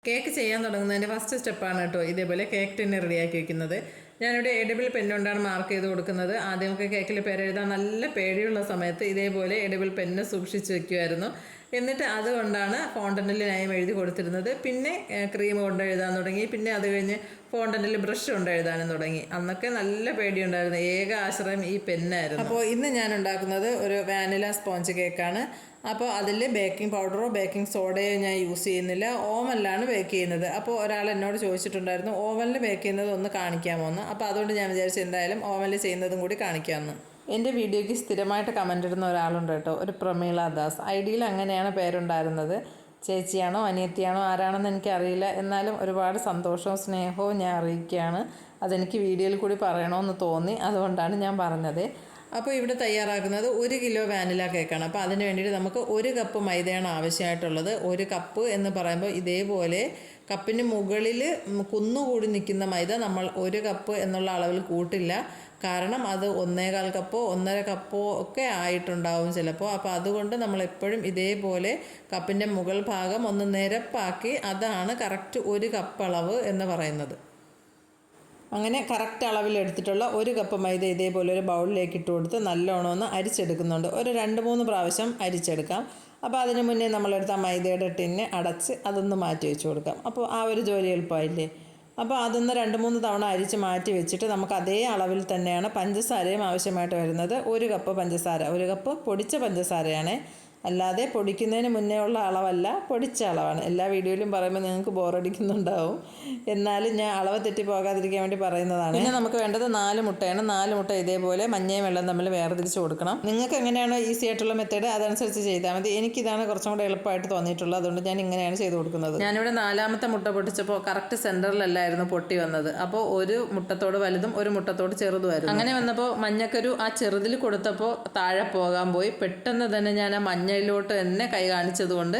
Cake ചെയ്യാൻ തുടങ്ങുന്നതിൻ്റെ first സ്റ്റെപ്പാണ് കേട്ടോ ഇതേപോലെ കേക്ക് ടിന്നെ റെഡിയാക്കി വെക്കുന്നത്. ഞാനിവിടെ എഡിബിൾ പെന്നുകൊണ്ടാണ് മാർക്ക് ചെയ്ത് കൊടുക്കുന്നത്. ആദ്യമൊക്കെ കേക്കിൽ പേരെഴുതാൻ നല്ല പേടിയുള്ള സമയത്ത് ഇതേപോലെ എഡിബിൾ പെന്ന് സൂക്ഷിച്ച് വെക്കുമായിരുന്നു. എന്നിട്ട് അതുകൊണ്ടാണ് ഫോണ്ടന്റിൽ നെയിം എഴുതി കൊടുത്തിരുന്നത്. പിന്നെ ക്രീം കൊണ്ട് എഴുതാൻ തുടങ്ങി. പിന്നെ അത് കഴിഞ്ഞ് ഫോണ്ടന്റിൽ ബ്രഷ് കൊണ്ട് എഴുതാനും തുടങ്ങി. അന്നൊക്കെ നല്ല പേടിയുണ്ടായിരുന്നു. ഏക ആശ്രയം ഈ പെന്നായിരുന്നു. അപ്പോൾ ഇന്ന് ഞാൻ ഉണ്ടാക്കുന്നത് ഒരു വാനില സ്പോഞ്ച് കേക്കാണ്. അപ്പോൾ അതിൽ ബേക്കിംഗ് പൗഡറോ ബേക്കിംഗ് സോഡയോ ഞാൻ യൂസ് ചെയ്യുന്നില്ല. ഓവനിലാണ് ബേക്ക് ചെയ്യുന്നത്. അപ്പോൾ ഒരാൾ എന്നോട് ചോദിച്ചിട്ടുണ്ടായിരുന്നു ഓവനിൽ ബേക്ക് ചെയ്യുന്നത് ഒന്ന് കാണിക്കാമോ എന്ന്. അപ്പോൾ അതുകൊണ്ട് ഞാൻ വിചാരിച്ചു എന്തായാലും ഓവനിൽ ചെയ്യുന്നതും കൂടി കാണിക്കാമെന്ന്. എൻ്റെ വീഡിയോയ്ക്ക് സ്ഥിരമായിട്ട് കമൻ്റ് ഇടുന്ന ഒരാളുണ്ട് കേട്ടോ, ഒരു പ്രമീള ദാസ്. ഐഡിയിൽ അങ്ങനെയാണ് പേരുണ്ടായിരുന്നത്. ചേച്ചിയാണോ അനിയത്തിയാണോ ആരാണെന്ന് എനിക്കറിയില്ല. എന്നാലും ഒരുപാട് സന്തോഷവും സ്നേഹവും ഞാൻ അറിയിക്കുകയാണ്. അതെനിക്ക് വീഡിയോയിൽ കൂടി പറയണമെന്ന് തോന്നി, അതുകൊണ്ടാണ് ഞാൻ പറഞ്ഞത്. അപ്പോൾ ഇവിടെ തയ്യാറാക്കുന്നത് 1 കിലോ വാനില കേക്കാണ്. അപ്പോൾ അതിന് വേണ്ടിയിട്ട് നമുക്ക് 1 കപ്പ് മൈദയാണ് ആവശ്യമായിട്ടുള്ളത്. 1 കപ്പ് എന്ന് പറയുമ്പോൾ ഇതേപോലെ കപ്പിന് മുകളിൽ കുന്നുകൂടി നിൽക്കുന്ന മൈദ നമ്മൾ 1 കപ്പ് എന്നുള്ള അളവിൽ കൂട്ടില്ല. കാരണം അത് 1.25 കപ്പോ 1.5 കപ്പോ ഒക്കെ ആയിട്ടുണ്ടാവും ചിലപ്പോൾ. അപ്പോൾ അതുകൊണ്ട് നമ്മൾ എപ്പോഴും ഇതേപോലെ കപ്പിൻ്റെ മുകൾ ഭാഗം ഒന്ന് നിരപ്പാക്കി, അതാണ് കറക്റ്റ് 1 കപ്പ് അളവ് എന്ന് പറയുന്നത്. അങ്ങനെ കറക്റ്റ് അളവിലെടുത്തിട്ടുള്ള 1 കപ്പ് മൈദ ഇതേപോലെ ഒരു ബൗളിലേക്ക് ഇട്ട് കൊടുത്ത് നല്ലോണം ഒന്ന് അരിച്ചെടുക്കുന്നുണ്ട്. ഒരു 2-3 പ്രാവശ്യം അരിച്ചെടുക്കാം. അപ്പോൾ അതിന് മുന്നേ നമ്മളെടുത്ത മൈദയുടെ ടിന്ന് അടച്ച് അതൊന്ന് മാറ്റി വെച്ച് കൊടുക്കാം. അപ്പോൾ ആ ഒരു ജോലി എളുപ്പമായില്ലേ. അപ്പോൾ അതൊന്ന് 2-3 തവണ അരിച്ച് മാറ്റി വെച്ചിട്ട് നമുക്ക് അതേ അളവിൽ തന്നെയാണ് പഞ്ചസാരയും ആവശ്യമായിട്ട് വരുന്നത്. 1 കപ്പ് പഞ്ചസാര, 1 കപ്പ് പൊടിച്ച പഞ്ചസാരയാണ്, അല്ലാതെ പൊടിക്കുന്നതിന് മുന്നേ ഉള്ള അളവല്ല, പൊടിച്ച അളവാണ്. എല്ലാ വീഡിയോയിലും പറയുമ്പോൾ നിങ്ങൾക്ക് ബോറടിക്കുന്നുണ്ടാവും, എന്നാലും ഞാൻ അളവ് തെറ്റി പോകാതിരിക്കാൻ വേണ്ടി പറയുന്നതാണ്. പിന്നെ നമുക്ക് വേണ്ടത് 4 മുട്ടയാണ്. 4 മുട്ട ഇതേപോലെ മഞ്ഞയും വെള്ളം തമ്മിൽ വേർതിരിച്ച് കൊടുക്കണം. നിങ്ങൾക്ക് എങ്ങനെയാണോ ഈസി ആയിട്ടുള്ള മെത്തേഡ് അതനുസരിച്ച് ചെയ്താൽ മതി. എനിക്കിതാണ് കുറച്ചും കൂടെ എളുപ്പമായിട്ട് തോന്നിയിട്ടുള്ളത്, അതുകൊണ്ട് ഞാൻ ഇങ്ങനെയാണ് ചെയ്ത് കൊടുക്കുന്നത്. ഞാനിവിടെ 4ാമത്തെ മുട്ട പൊട്ടിച്ചപ്പോൾ കറക്റ്റ് സെൻറ്ററിലല്ലായിരുന്നു പൊട്ടി വന്നത്. അപ്പോൾ ഒരു മുട്ടത്തോട് വലുതും ഒരു മുട്ടത്തോട് ചെറുതുമായിരുന്നു. അങ്ങനെ വന്നപ്പോൾ മഞ്ഞക്കരു ആ ചെറുതിൽ കൊടുത്തപ്പോൾ താഴെ പോകാൻ പോയി. പെട്ടെന്ന് തന്നെ ഞാൻ ആ മഞ്ഞയിലോട്ട് തന്നെ കൈ കാണിച്ചതുകൊണ്ട്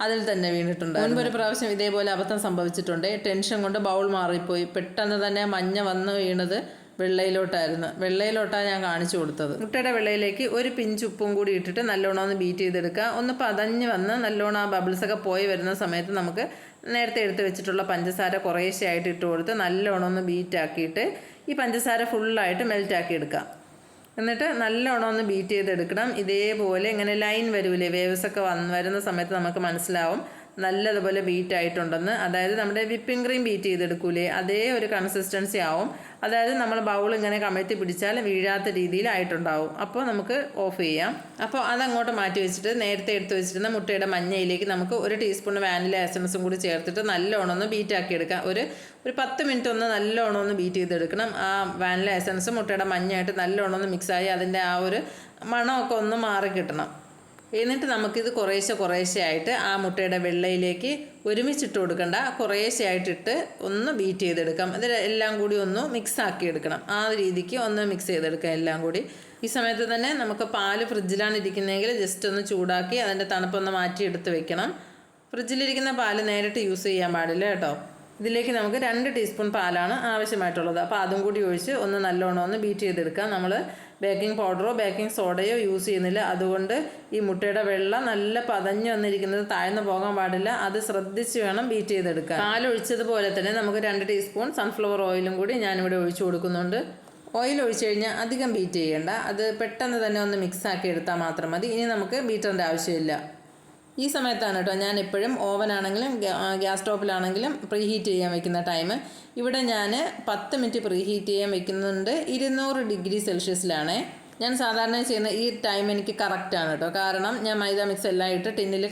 അതിൽ തന്നെ വീണിട്ടുണ്ട്. മുൻപൊരു പ്രാവശ്യം ഇതേപോലെ അബദ്ധം സംഭവിച്ചിട്ടുണ്ട്. ടെൻഷൻ കൊണ്ട് ബൗൾ മാറിപ്പോയി. പെട്ടെന്ന് തന്നെ മഞ്ഞ വന്ന് വീണത് വെള്ളയിലോട്ടാണ് ഞാൻ കാണിച്ചു കൊടുത്തത്. മുട്ടയുടെ വെള്ളയിലേക്ക് ഒരു പിഞ്ച് ഉപ്പും കൂടി ഇട്ടിട്ട് നല്ലോണം ഒന്ന് ബീറ്റ് ചെയ്തെടുക്കുക. ഒന്ന് പതഞ്ഞ് വന്ന് നല്ലോണം ആ ബബിൾസൊക്കെ പോയി വരുന്ന സമയത്ത് നമുക്ക് നേരത്തെ എടുത്ത് വെച്ചിട്ടുള്ള പഞ്ചസാര കുറേശ്ശെ ആയിട്ട് ഇട്ട് കൊടുത്ത് നല്ലോണം ഒന്ന് ബീറ്റാക്കിയിട്ട് ഈ പഞ്ചസാര ഫുള്ളായിട്ട് മെൽറ്റാക്കി എടുക്കാം. എന്നിട്ട് നല്ലോണം ഒന്ന് ബീറ്റ് ചെയ്തെടുക്കണം. ഇതേപോലെ ഇങ്ങനെ ലൈൻ വരൂലേ, വേവ്സൊക്കെ വരുന്ന സമയത്ത് നമുക്ക് മനസ്സിലാവും നല്ലതുപോലെ ബീറ്റ് ആയിട്ടുണ്ടെന്ന്. അതായത് നമ്മുടെ വിപ്പിംഗ് ക്രീം ബീറ്റ് ചെയ്തെടുക്കൂലേ, അതേ ഒരു കൺസിസ്റ്റൻസി ആവും. അതായത് നമ്മൾ ബൗൾ ഇങ്ങനെ കമഴ്ത്തി പിടിച്ചാൽ വീഴാത്ത രീതിയിലായിട്ടുണ്ടാവും. അപ്പോൾ നമുക്ക് ഓഫ് ചെയ്യാം. അപ്പോൾ അതങ്ങോട്ട് മാറ്റി വെച്ചിട്ട് നേരത്തെ എടുത്ത് വെച്ചിരുന്ന മുട്ടയുടെ മഞ്ഞയിലേക്ക് നമുക്ക് 1 ടീസ്പൂൺ വാനില എസൻസും കൂടി ചേർത്തിട്ട് നല്ലോണം ഒന്ന് ബീറ്റാക്കി എടുക്കാം. ഒരു 10 മിനിറ്റ് ഒന്ന് നല്ലോണം ഒന്ന് ബീറ്റ് ചെയ്തെടുക്കണം. ആ വാനില എസൻസും മുട്ടയുടെ മഞ്ഞയായിട്ട് നല്ലോണം ഒന്ന് മിക്സായി അതിൻ്റെ ആ ഒരു മണമൊക്കെ ഒന്ന് മാറി കിട്ടണം. എന്നിട്ട് നമുക്കിത് കുറേശ്ശെ ആയിട്ട് ആ മുട്ടയുടെ വെള്ളയിലേക്ക് ഒരുമിച്ചിട്ട് കൊടുക്കണ്ട, കുറേശ്ശെ ആയിട്ടിട്ട് ഒന്ന് ബീറ്റ് ചെയ്തെടുക്കാം. ഇത് എല്ലാം കൂടി ഒന്ന് മിക്സ് ആക്കി എടുക്കണം. ആ രീതിക്ക് ഒന്ന് മിക്സ് ചെയ്തെടുക്കാം എല്ലാം കൂടി. ഈ സമയത്ത് തന്നെ നമുക്ക് പാല് ഫ്രിഡ്ജിലാണ് ഇരിക്കുന്നതെങ്കിൽ ജസ്റ്റ് ഒന്ന് ചൂടാക്കി അതിൻ്റെ തണുപ്പൊന്ന് മാറ്റി എടുത്ത് വെക്കണം. ഫ്രിഡ്ജിലിരിക്കുന്ന പാല് നേരിട്ട് യൂസ് ചെയ്യാൻ പാടില്ല കേട്ടോ. ഇതിലേക്ക് നമുക്ക് 2 ടീസ്പൂൺ പാലാണ് ആവശ്യമായിട്ടുള്ളത്. അപ്പോൾ അതും കൂടി ഒഴിച്ച് ഒന്ന് നല്ലോണം ഒന്ന് ബീറ്റ് ചെയ്തെടുക്കാം. നമ്മൾ ബേക്കിംഗ് പൗഡറോ ബേക്കിംഗ് സോഡയോ യൂസ് ചെയ്യുന്നില്ല. അതുകൊണ്ട് ഈ മുട്ടയുടെ വെള്ളം നല്ല പതഞ്ഞ് വന്നിരിക്കുന്നത് താഴ്ന്നു പോകാൻ പാടില്ല. അത് ശ്രദ്ധിച്ച് വേണം ബീറ്റ് ചെയ്തെടുക്കാൻ. പാലൊഴിച്ചതുപോലെ തന്നെ നമുക്ക് 2 ടീസ്പൂൺ സൺഫ്ലവർ ഓയിലും കൂടി ഞാനിവിടെ ഒഴിച്ചു കൊടുക്കുന്നുണ്ട്. ഓയിൽ ഒഴിച്ചു കഴിഞ്ഞാൽ അധികം ബീറ്റ് ചെയ്യേണ്ട, അത് പെട്ടെന്ന് തന്നെ ഒന്ന് മിക്സ് ആക്കി എടുത്താൽ മാത്രം മതി. ഇനി നമുക്ക് ബീറ്ററിൻ്റെ ആവശ്യമില്ല. ഈ സമയത്താണ് കേട്ടോ ഞാൻ എപ്പോഴും ഓവനാണെങ്കിലും ഗ്യാസ് സ്റ്റോപ്പിലാണെങ്കിലും പ്രീ ഹീറ്റ് ചെയ്യാൻ വെക്കുന്ന ടൈം. ഇവിടെ ഞാൻ 10 മിനിറ്റ് പ്രീ ഹീറ്റ് ചെയ്യാൻ വെക്കുന്നുണ്ട്. 200 ഡിഗ്രി സെൽഷ്യസിലാണ് ഞാൻ സാധാരണ ചെയ്യുന്ന. ഈ ടൈം എനിക്ക് കറക്റ്റാണ് കേട്ടോ, കാരണം ഞാൻ മൈദ മിക്സ് എല്ലാം ഇട്ട് ടിന്നിൽ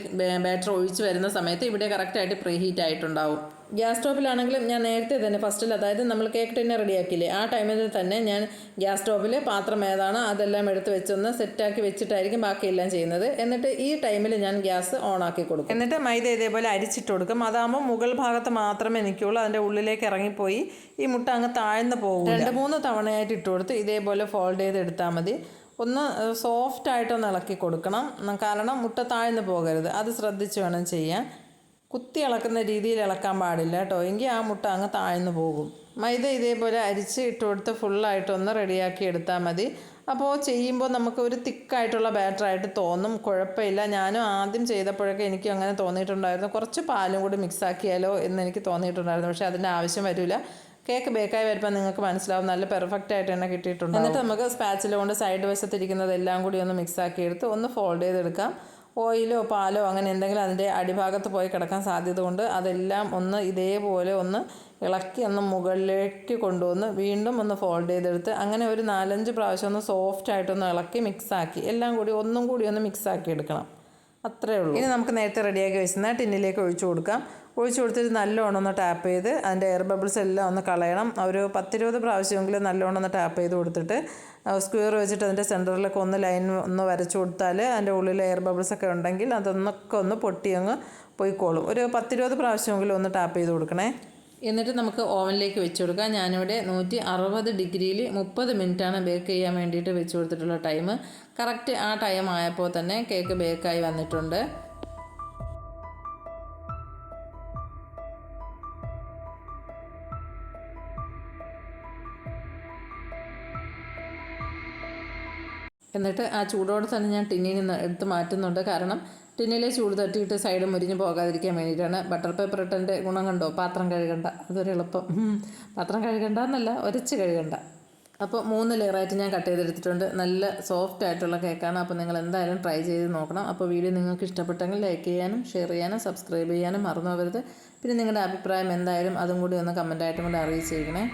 ബാറ്റർ ഒഴിച്ച് വരുന്ന സമയത്ത് ഇവിടെ കറക്റ്റായിട്ട് പ്രീ ഹീറ്റ് ആയിട്ടുണ്ടാവും. ഗ്യാസ് സ്റ്റോപ്പിലാണെങ്കിലും ഞാൻ നേരത്തെ തന്നെ ഫസ്റ്റിൽ, അതായത് നമ്മൾ കേക്ക് ടിന്നെ റെഡിയാക്കിയില്ലേ, ആ ടൈമിൽ തന്നെ ഞാൻ ഗ്യാസ് സ്റ്റോപ്പിൽ പാത്രം ഏതാണ് അതെല്ലാം എടുത്ത് വെച്ചൊന്ന് സെറ്റാക്കി വെച്ചിട്ടായിരിക്കും ബാക്കിയെല്ലാം ചെയ്യുന്നത്. എന്നിട്ട് ഈ ടൈമിൽ ഞാൻ ഗ്യാസ് ഓണാക്കി കൊടുക്കും. എന്നിട്ട് മൈദ ഇതേപോലെ അരിച്ചിട്ട് കൊടുക്കും. അതാകുമ്പോൾ മുകൾ ഭാഗത്ത് മാത്രമേ നിൽക്കുകയുള്ളൂ, അതിൻ്റെ ഉള്ളിലേക്ക് ഇറങ്ങിപ്പോയി ഈ മുട്ട അങ്ങ് താഴ്ന്നു പോകും. 2-3 തവണയായിട്ട് ഇട്ട് കൊടുത്ത് ഇതേപോലെ ഫോൾഡ് ചെയ്തെടുത്താൽ മതി. ഒന്ന് സോഫ്റ്റായിട്ടൊന്ന് ഇളക്കി കൊടുക്കണം, കാരണം മുട്ട താഴ്ന്നു പോകരുത്. അത് ശ്രദ്ധിച്ച് വേണം ചെയ്യാൻ. കുത്തി ഇളക്കുന്ന രീതിയിൽ ഇളക്കാൻ പാടില്ല കേട്ടോ, എങ്കിൽ ആ മുട്ട അങ്ങ് താഴ്ന്നു പോകും. മൈദ ഇതേപോലെ അരിച്ച് ഇട്ട് കൊടുത്ത് ഫുള്ളായിട്ടൊന്ന് റെഡിയാക്കി എടുത്താൽ മതി. അപ്പോൾ ചെയ്യുമ്പോൾ നമുക്ക് ഒരു തിക്കായിട്ടുള്ള ബാറ്ററായിട്ട് തോന്നും. കുഴപ്പമില്ല. ഞാനും ആദ്യം ചെയ്തപ്പോഴൊക്കെ എനിക്ക് അങ്ങനെ തോന്നിയിട്ടുണ്ടായിരുന്നു. കുറച്ച് പാലും കൂടി മിക്സാക്കിയാലോ എന്ന് എനിക്ക് തോന്നിയിട്ടുണ്ടായിരുന്നു. പക്ഷേ അതിൻ്റെ ആവശ്യം വരില്ല. കേക്ക് ബേക്കായി വരുമ്പോൾ നിങ്ങൾക്ക് മനസ്സിലാവും നല്ല പെർഫെക്റ്റ് ആയിട്ട് തന്നെ കിട്ടിയിട്ടുണ്ട്. എന്നിട്ട് നമുക്ക് സ്പാച്ചില കൊണ്ട് സൈഡ് വശത്തിരിക്കുന്നതെല്ലാം കൂടി ഒന്ന് മിക്സാക്കി എടുത്ത് ഒന്ന് ഫോൾഡ് ചെയ്തെടുക്കാം. ഓയിലോ പാലോ അങ്ങനെ എന്തെങ്കിലും അതിൻ്റെ അടിഭാഗത്ത് പോയി കിടക്കാൻ സാധ്യത കൊണ്ട് അതെല്ലാം ഒന്ന് ഇതേപോലെ ഒന്ന് ഇളക്കി ഒന്ന് മുകളിലേക്ക് കൊണ്ടുവന്ന് വീണ്ടും ഒന്ന് ഫോൾഡ് ചെയ്തെടുത്ത് അങ്ങനെ ഒരു 4-5 പ്രാവശ്യം ഒന്ന് സോഫ്റ്റായിട്ടൊന്ന് ഇളക്കി മിക്സാക്കി എല്ലാം കൂടി ഒന്നും കൂടി ഒന്ന് മിക്സാക്കി എടുക്കണം. അത്രയേ ഉള്ളൂ. ഇനി നമുക്ക് നേരത്തെ റെഡിയാക്കി വെച്ചിരുന്ന ടിന്നിലേക്ക് ഒഴിച്ചു കൊടുക്കാം. ഒഴിച്ചു കൊടുത്തിട്ട് നല്ലോണം ഒന്ന് ടാപ്പ് ചെയ്ത് അതിൻ്റെ എയർ ബബിൾസ് എല്ലാം ഒന്ന് കളയണം. ഒരു 10-20 പ്രാവശ്യമെങ്കിലും നല്ലോണം ഒന്ന് ടാപ്പ് ചെയ്ത് കൊടുത്തിട്ട് സ്ക്വയർ വെച്ചിട്ട് അതിൻ്റെ സെൻറ്ററിലൊക്കെ ഒന്ന് ലൈൻ ഒന്ന് വരച്ചു കൊടുത്താൽ അതിൻ്റെ ഉള്ളിൽ എയർ ബബിൾസ് ഒക്കെ ഉണ്ടെങ്കിൽ അതൊന്നൊക്കെ ഒന്ന് പൊട്ടി അങ്ങ് പോയിക്കോളും. ഒരു 10-20 പ്രാവശ്യമെങ്കിലും ഒന്ന് ടാപ്പ് ചെയ്ത് കൊടുക്കണേ. എന്നിട്ട് നമുക്ക് ഓവനിലേക്ക് വെച്ച് കൊടുക്കാം. ഞാനിവിടെ 160 ഡിഗ്രിയിൽ 30 മിനിറ്റാണ് ബേക്ക് ചെയ്യാൻ വേണ്ടിയിട്ട് വെച്ച് കൊടുത്തിട്ടുള്ള ടൈം. കറക്റ്റ് ആ ടൈം ആയപ്പോൾ തന്നെ കേക്ക് ബേക്കായി വന്നിട്ടുണ്ട്. എന്നിട്ട് ആ ചൂടോടെ തന്നെ ഞാൻ ടിന്നിൽ നിന്ന് എടുത്ത് മാറ്റുന്നുണ്ട്. കാരണം ടിന്നിലെ ചൂട് തട്ടിയിട്ട് സൈഡ് മുരിഞ്ഞ് പോകാതിരിക്കാൻ വേണ്ടിയിട്ടാണ്. ബട്ടർ പേപ്പർ ഇട്ടതിൻ്റെ ഗുണം കണ്ടോ? പാത്രം കഴുകണ്ട. അതൊരു എളുപ്പം. പാത്രം കഴുകണ്ട എന്നല്ല, ഒരച്ച് കഴുകണ്ട. അപ്പോൾ 3 ലെയറായിട്ട് ഞാൻ കട്ട് ചെയ്തെടുത്തിട്ടുണ്ട്. നല്ല സോഫ്റ്റ് ആയിട്ടുള്ള കേക്കാണ്. അപ്പോൾ നിങ്ങൾ എന്തായാലും ട്രൈ ചെയ്ത് നോക്കണം. അപ്പോൾ വീഡിയോ നിങ്ങൾക്ക് ഇഷ്ടപ്പെട്ടെങ്കിൽ ലൈക്ക് ചെയ്യാനും ഷെയർ ചെയ്യാനും സബ്സ്ക്രൈബ് ചെയ്യാനും മറന്നു പോകരുത്. പിന്നെ നിങ്ങളുടെ അഭിപ്രായം എന്തായാലും അതും കൂടി ഒന്ന് കമൻറ്റായിട്ടും കൂടി അറിയിച്ചേക്കണേ.